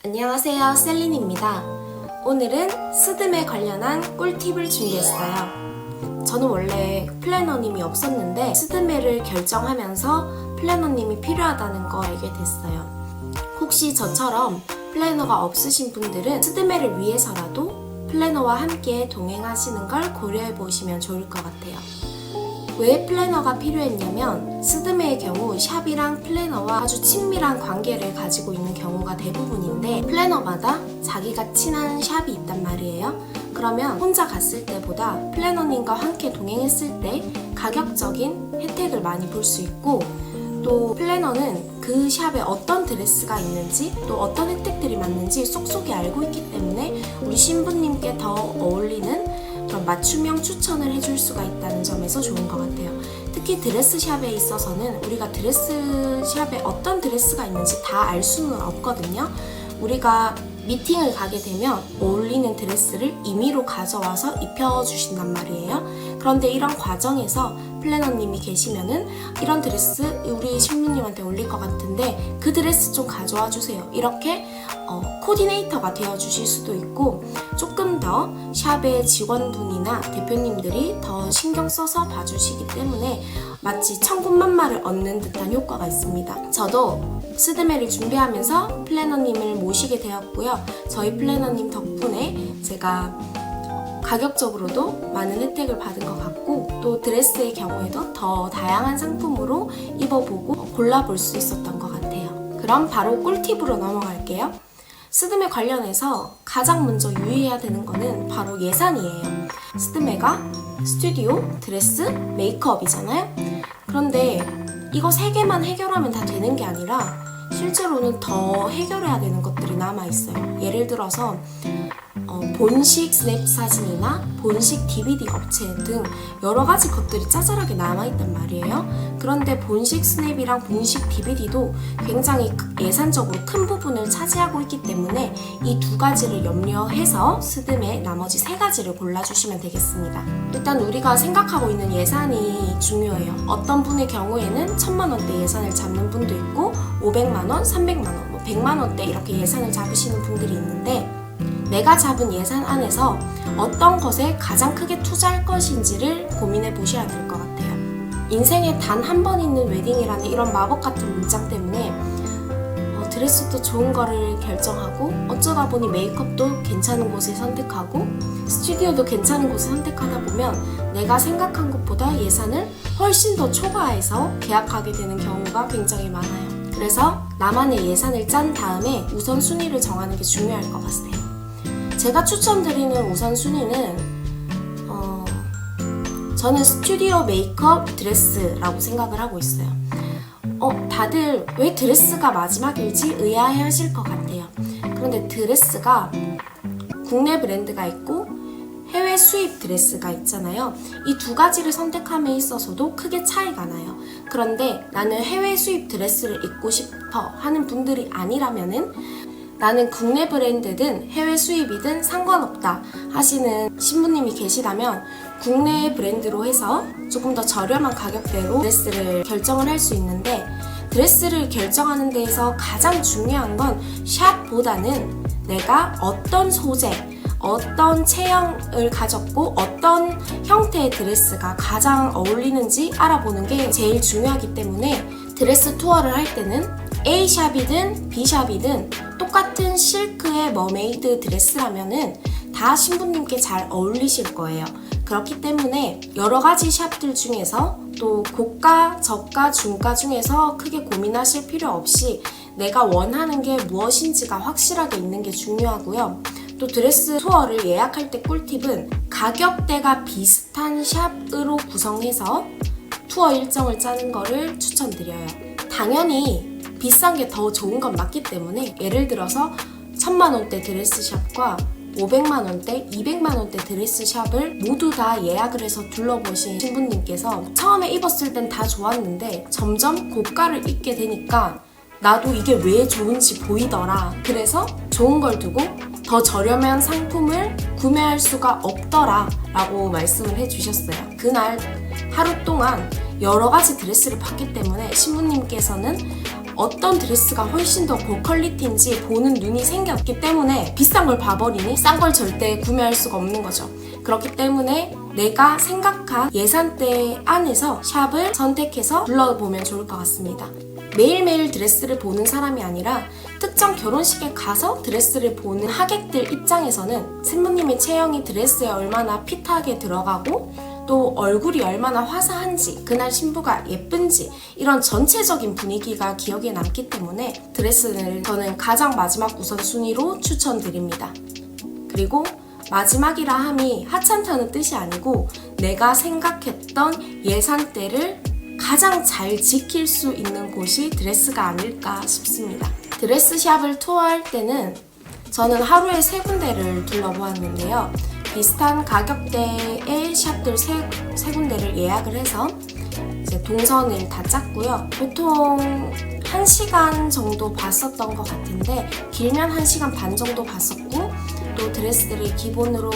안녕하세요, 셀린입니다. 오늘은 스드메 관련한 꿀팁을 준비했어요. 저는 원래 플래너님이 없었는데 스드메를 결정하면서 플래너님이 필요하다는 거 알게 됐어요. 혹시 저처럼 플래너가 없으신 분들은 스드메를 위해서라도 플래너와 함께 동행하시는 걸 고려해 보시면 좋을 것 같아요. 왜 플래너가 필요했냐면 스드메의 경우 샵이랑 플래너와 아주 친밀한 관계를 가지고 있는 경우가 대부분인데 플래너마다 자기가 친한 샵이 있단 말이에요. 그러면 혼자 갔을 때보다 플래너님과 함께 동행했을 때 가격적인 혜택을 많이 볼 수 있고, 또 플래너는 그 샵에 어떤 드레스가 있는지 또 어떤 혜택들이 맞는지 쏙쏙이 알고 있기 때문에 우리 신부님께 더 어울리는 그런 맞춤형 추천을 해줄 수가 있다는 점에서 좋은 것 같아요. 특히 드레스샵에 있어서는 우리가 드레스샵에 어떤 드레스가 있는지 다 알 수는 없거든요. 우리가 미팅을 가게 되면 어울리는 드레스를 임의로 가져와서 입혀주신단 말이에요. 그런데 이런 과정에서 플래너님이 계시면은 이런 드레스 우리 신부님한테 어울릴 것 같은데 그 드레스 좀 가져와 주세요. 이렇게 코디네이터가 되어주실 수도 있고, 조금 더 샵의 직원분이나 대표님들이 더 신경 써서 봐주시기 때문에 마치 천군만마를 얻는 듯한 효과가 있습니다. 저도 스드메를 준비하면서 플래너님을 모시게 되었고요. 저희 플래너님 덕분에 제가 가격적으로도 많은 혜택을 받은 것 같고, 또 드레스의 경우에도 더 다양한 상품으로 입어보고 골라볼 수 있었던 것 같아요. 그럼 바로 꿀팁으로 넘어갈게요. 스드메 관련해서 가장 먼저 유의해야 되는 거는 바로 예산이에요. 스드메가 스튜디오, 드레스, 메이크업이잖아요. 그런데 이거 3개만 해결하면 다 되는 게 아니라 실제로는 더 해결해야 되는 것들이 남아있어요. 예를 들어서 본식 스냅 사진이나 본식 DVD 업체 등 여러 가지 것들이 짜잘하게 남아있단 말이에요. 그런데 본식 스냅이랑 본식 DVD도 굉장히 예산적으로 큰 부분을 차지하고 있기 때문에 이 2가지를 염려해서 스드메 나머지 3가지를 골라주시면 되겠습니다. 일단 우리가 생각하고 있는 예산이 중요해요. 어떤 분의 경우에는 1000만원대 예산을 잡는 분도 있고 500만원, 300만원, 100만원대 이렇게 예산을 잡으시는 분들이 있는데, 내가 잡은 예산 안에서 어떤 것에 가장 크게 투자할 것인지를 고민해 보셔야 될 것 같아요. 인생에 단 한 번 있는 웨딩이라는 이런 마법 같은 문장 때문에 드레스도 좋은 거를 결정하고, 어쩌다 보니 메이크업도 괜찮은 곳을 선택하고 스튜디오도 괜찮은 곳을 선택하다 보면 내가 생각한 것보다 예산을 훨씬 더 초과해서 계약하게 되는 경우가 굉장히 많아요. 그래서 나만의 예산을 짠 다음에 우선순위를 정하는 게 중요할 것 같아요. 제가 추천드리는 우선순위는 저는 스튜디오, 메이크업, 드레스라고 생각을 하고 있어요. 다들 왜 드레스가 마지막일지 의아해 하실 것 같아요. 그런데 드레스가 국내 브랜드가 있고 해외 수입 드레스가 있잖아요. 이 2가지를 선택함에 있어서도 크게 차이가 나요. 그런데 나는 해외 수입 드레스를 입고 싶어 하는 분들이 아니라면은 나는 국내 브랜드든 해외 수입이든 상관없다 하시는 신부님이 계시다면 국내 브랜드로 해서 조금 더 저렴한 가격대로 드레스를 결정을 할 수 있는데, 드레스를 결정하는 데에서 가장 중요한 건 샵보다는 내가 어떤 소재, 어떤 체형을 가졌고 어떤 형태의 드레스가 가장 어울리는지 알아보는 게 제일 중요하기 때문에 드레스 투어를 할 때는 A샵이든 B샵이든 똑같은 실크의 머메이드 드레스라면은 다 신부님께 잘 어울리실 거예요. 그렇기 때문에 여러 가지 샵들 중에서 또 고가, 저가, 중가 중에서 크게 고민하실 필요 없이 내가 원하는 게 무엇인지가 확실하게 있는 게 중요하고요. 또 드레스 투어를 예약할 때 꿀팁은 가격대가 비슷한 샵으로 구성해서 투어 일정을 짜는 거를 추천드려요. 당연히 비싼 게 더 좋은 건 맞기 때문에 예를 들어서 1000만원대 드레스샵과 500만원대, 200만원대 드레스샵을 모두 다 예약을 해서 둘러보신 신부님께서 처음에 입었을 땐 다 좋았는데 점점 고가를 입게 되니까 나도 이게 왜 좋은지 보이더라. 그래서 좋은 걸 두고 더 저렴한 상품을 구매할 수가 없더라 라고 말씀을 해주셨어요. 그날 하루 동안 여러 가지 드레스를 봤기 때문에 신부님께서는 어떤 드레스가 훨씬 더 고퀄리티인지 보는 눈이 생겼기 때문에 비싼 걸 봐버리니 싼 걸 절대 구매할 수가 없는 거죠. 그렇기 때문에 내가 생각한 예산대 안에서 샵을 선택해서 둘러보면 좋을 것 같습니다. 매일매일 드레스를 보는 사람이 아니라 특정 결혼식에 가서 드레스를 보는 하객들 입장에서는 신부님의 체형이 드레스에 얼마나 핏하게 들어가고 또 얼굴이 얼마나 화사한지, 그날 신부가 예쁜지 이런 전체적인 분위기가 기억에 남기 때문에 드레스를 저는 가장 마지막 우선순위로 추천드립니다. 그리고 마지막이라 함이 하찮다는 뜻이 아니고 내가 생각했던 예산대를 가장 잘 지킬 수 있는 곳이 드레스가 아닐까 싶습니다. 드레스샵을 투어할 때는 저는 하루에 3군데를 둘러보았는데요. 비슷한 가격대의 샵들 3군데를 예약을 해서 이제 동선을 다 짰고요. 보통 1시간 정도 봤었던 것 같은데 길면 1시간 반 정도 봤었고 또 드레스들이 기본으로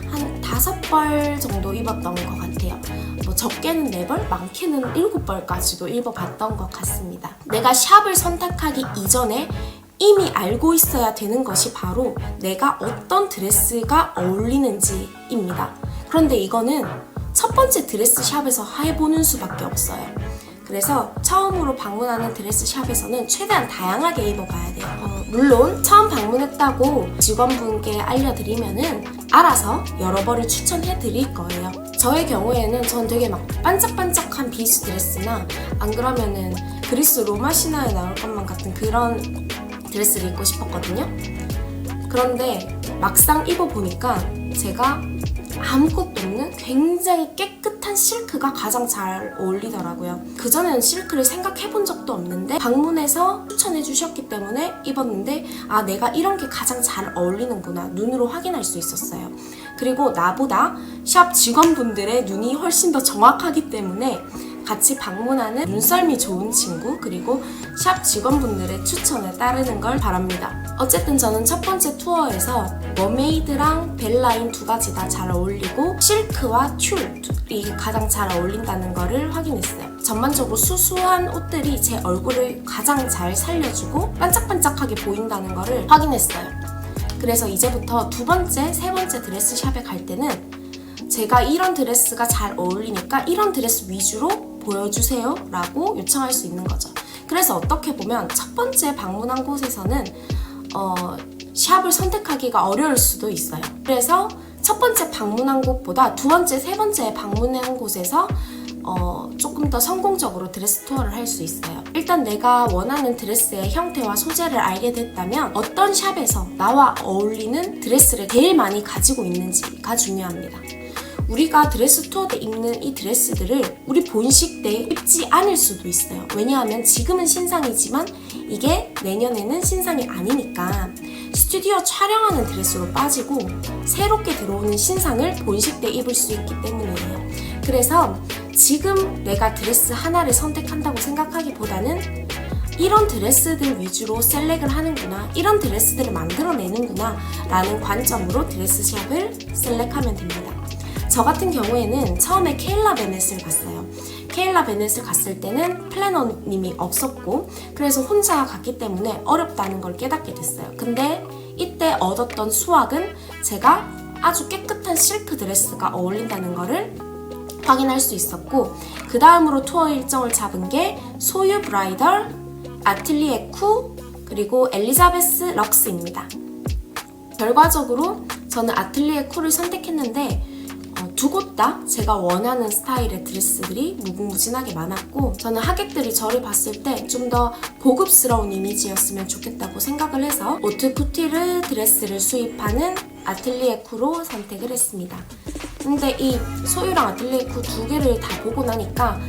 한 5벌 정도 입었던 것 같아요. 뭐 적게는 4벌, 많게는 7벌까지도 입어봤던 것 같습니다. 내가 샵을 선택하기 이전에 이미 알고 있어야 되는 것이 바로 내가 어떤 드레스가 어울리는지입니다. 그런데 이거는 첫 번째 드레스 샵에서 해보는 수밖에 없어요. 그래서 처음으로 방문하는 드레스 샵에서는 최대한 다양하게 입어봐야 돼요. 물론 처음 방문했다고 직원분께 알려드리면은 알아서 여러 벌을 추천해드릴 거예요. 저의 경우에는 전 되게 막 반짝반짝한 비즈 드레스나 안 그러면은 그리스 로마 신화에 나올 것만 같은 그런 드레스를 입고 싶었거든요. 그런데 막상 입어보니까 제가 아무것도 없는 굉장히 깨끗한 실크가 가장 잘 어울리더라고요. 그전에는 실크를 생각해본 적도 없는데 방문해서 추천해 주셨기 때문에 입었는데 아, 내가 이런 게 가장 잘 어울리는구나 눈으로 확인할 수 있었어요. 그리고 나보다 샵 직원분들의 눈이 훨씬 더 정확하기 때문에 같이 방문하는 눈썰미 좋은 친구 그리고 샵 직원분들의 추천에 따르는 걸 바랍니다. 어쨌든 저는 첫 번째 투어에서 머메이드랑 벨라인 2가지 다 잘 어울리고 실크와 튤이 가장 잘 어울린다는 거를 확인했어요. 전반적으로 수수한 옷들이 제 얼굴을 가장 잘 살려주고 반짝반짝하게 보인다는 거를 확인했어요. 그래서 이제부터 2번째, 3번째 드레스 샵에 갈 때는 제가 이런 드레스가 잘 어울리니까 이런 드레스 위주로 보여주세요 라고 요청할 수 있는 거죠. 그래서 어떻게 보면 첫 번째 방문한 곳에서는 샵을 선택하기가 어려울 수도 있어요. 그래서 첫 번째 방문한 곳보다 2번째, 3번째 방문한 곳에서 조금 더 성공적으로 드레스 투어를 할 수 있어요. 일단 내가 원하는 드레스의 형태와 소재를 알게 됐다면 어떤 샵에서 나와 어울리는 드레스를 제일 많이 가지고 있는지가 중요합니다. 우리가 드레스 투어 때 입는 이 드레스들을 우리 본식 때 입지 않을 수도 있어요. 왜냐하면 지금은 신상이지만 이게 내년에는 신상이 아니니까 스튜디오 촬영하는 드레스로 빠지고 새롭게 들어오는 신상을 본식 때 입을 수 있기 때문이에요. 그래서 지금 내가 드레스 하나를 선택한다고 생각하기보다는 이런 드레스들 위주로 셀렉을 하는구나, 이런 드레스들을 만들어내는구나 라는 관점으로 드레스샵을 셀렉하면 됩니다. 저 같은 경우에는 처음에 케일라 베넷을 갔어요. 케일라 베넷을 갔을 때는 플래너님이 없었고 그래서 혼자 갔기 때문에 어렵다는 걸 깨닫게 됐어요. 근데 이때 얻었던 수확은 제가 아주 깨끗한 실크 드레스가 어울린다는 거를 확인할 수 있었고 그 다음으로 투어 일정을 잡은 게 소유 브라이덜, 아틀리에 쿠, 그리고 엘리자베스 럭스입니다. 결과적으로 저는 아틀리에 쿠를 선택했는데 두 곳 다 제가 원하는 스타일의 드레스들이 무궁무진하게 많았고 저는 하객들이 저를 봤을 때 좀 더 고급스러운 이미지였으면 좋겠다고 생각을 해서 오트 쿠티르 드레스를 수입하는 아틀리에 쿠로 선택을 했습니다. 근데 이 소유랑 아틀리에 쿠 2개를 다 보고 나니까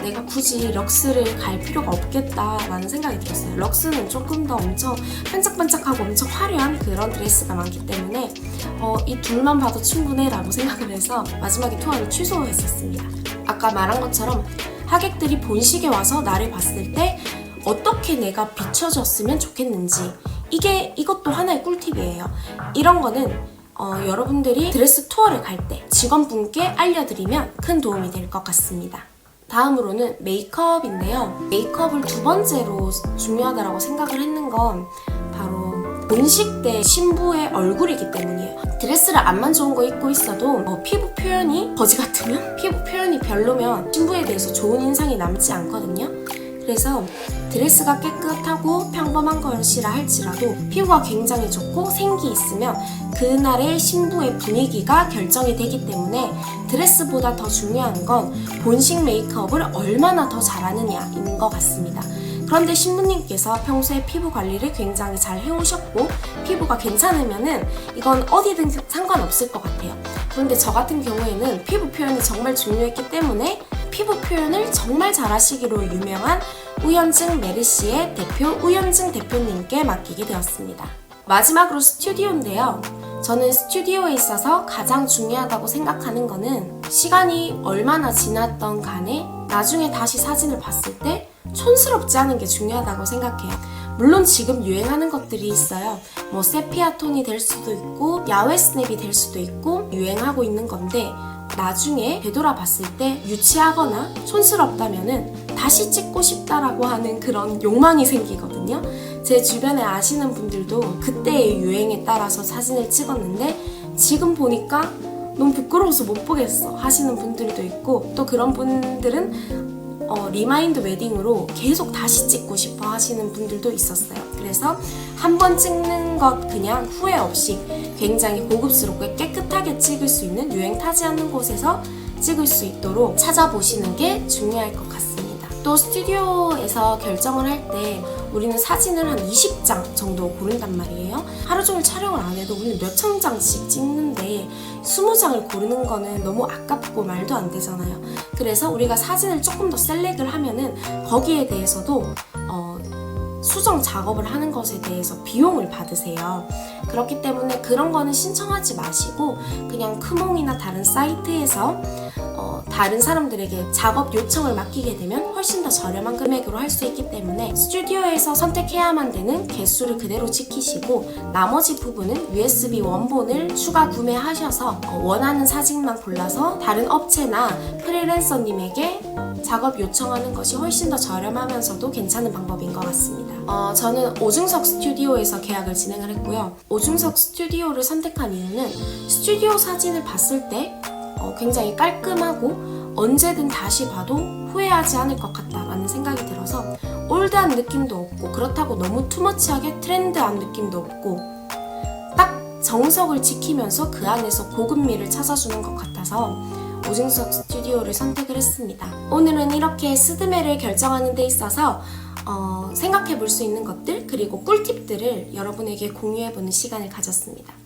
내가 굳이 럭스를 갈 필요가 없겠다라는 생각이 들었어요. 럭스는 조금 더 엄청 반짝반짝하고 엄청 화려한 그런 드레스가 많기 때문에 이 둘만 봐도 충분해 라고 생각을 해서 마지막에 투어를 취소했었습니다. 아까 말한 것처럼 하객들이 본식에 와서 나를 봤을 때 어떻게 내가 비춰졌으면 좋겠는지 이것도 하나의 꿀팁이에요. 이런 거는 여러분들이 드레스 투어를 갈 때 직원분께 알려드리면 큰 도움이 될 것 같습니다. 다음으로는 메이크업인데요. 메이크업을 두 번째로 중요하다고 생각을 했는 건 바로 본식 때 신부의 얼굴이기 때문이에요. 드레스를 앞만 좋은 거 입고 있어도 피부 표현이 거지 같으면, 피부 표현이 별로면 신부에 대해서 좋은 인상이 남지 않거든요. 그래서 드레스가 깨끗하고 평범한 것이라 할지라도 피부가 굉장히 좋고 생기 있으면 그날의 신부의 분위기가 결정이 되기 때문에 드레스보다 더 중요한 건 본식 메이크업을 얼마나 더 잘하느냐인 것 같습니다. 그런데 신부님께서 평소에 피부 관리를 굉장히 잘 해오셨고 피부가 괜찮으면은 이건 어디든 상관없을 것 같아요. 그런데 저 같은 경우에는 피부 표현이 정말 중요했기 때문에 피부 표현을 정말 잘하시기로 유명한 우현증 메르시의 대표 우현증 대표님께 맡기게 되었습니다. 마지막으로 스튜디오인데요. 저는 스튜디오에 있어서 가장 중요하다고 생각하는 거는 시간이 얼마나 지났던 간에 나중에 다시 사진을 봤을 때 촌스럽지 않은 게 중요하다고 생각해요. 물론 지금 유행하는 것들이 있어요. 뭐 세피아 톤이 될 수도 있고 야외 스냅이 될 수도 있고 유행하고 있는 건데 나중에 되돌아봤을 때 유치하거나 촌스럽다면은 다시 찍고 싶다라고 하는 그런 욕망이 생기거든요. 제 주변에 아시는 분들도 그때의 유행에 따라서 사진을 찍었는데 지금 보니까 너무 부끄러워서 못 보겠어 하시는 분들도 있고 또 그런 분들은 리마인드 웨딩으로 계속 다시 찍고 싶어 하시는 분들도 있었어요. 그래서 한 번 찍는 것 그냥 후회 없이 굉장히 고급스럽게 깨끗하게 찍을 수 있는 유행 타지 않는 곳에서 찍을 수 있도록 찾아보시는 게 중요할 것 같습니다. 또 스튜디오에서 결정을 할 때 우리는 사진을 한 20장 정도 고른단 말이에요. 하루 종일 촬영을 안 해도 우리는 몇천 장씩 찍는데 20장을 고르는 거는 너무 아깝고 말도 안 되잖아요. 그래서 우리가 사진을 조금 더 셀렉을 하면은 거기에 대해서도 수정 작업을 하는 것에 대해서 비용을 받으세요. 그렇기 때문에 그런 거는 신청하지 마시고 그냥 크몽이나 다른 사이트에서 다른 사람들에게 작업 요청을 맡기게 되면 훨씬 더 저렴한 금액으로 할 수 있기 때문에 스튜디오에서 선택해야만 되는 개수를 그대로 지키시고 나머지 부분은 USB 원본을 추가 구매하셔서 원하는 사진만 골라서 다른 업체나 프리랜서님에게 작업 요청하는 것이 훨씬 더 저렴하면서도 괜찮은 방법인 것 같습니다. 저는 오중석 스튜디오에서 계약을 진행을 했고요. 오중석 스튜디오를 선택한 이유는 스튜디오 사진을 봤을 때 굉장히 깔끔하고 언제든 다시 봐도 후회하지 않을 것 같다라는 생각이 들어서 올드한 느낌도 없고 그렇다고 너무 투머치하게 트렌드한 느낌도 없고 딱 정석을 지키면서 그 안에서 고급미를 찾아주는 것 같아서 오중석 스튜디오를 선택을 했습니다. 오늘은 이렇게 스드메를 결정하는 데 있어서 생각해 볼 수 있는 것들 그리고 꿀팁들을 여러분에게 공유해 보는 시간을 가졌습니다.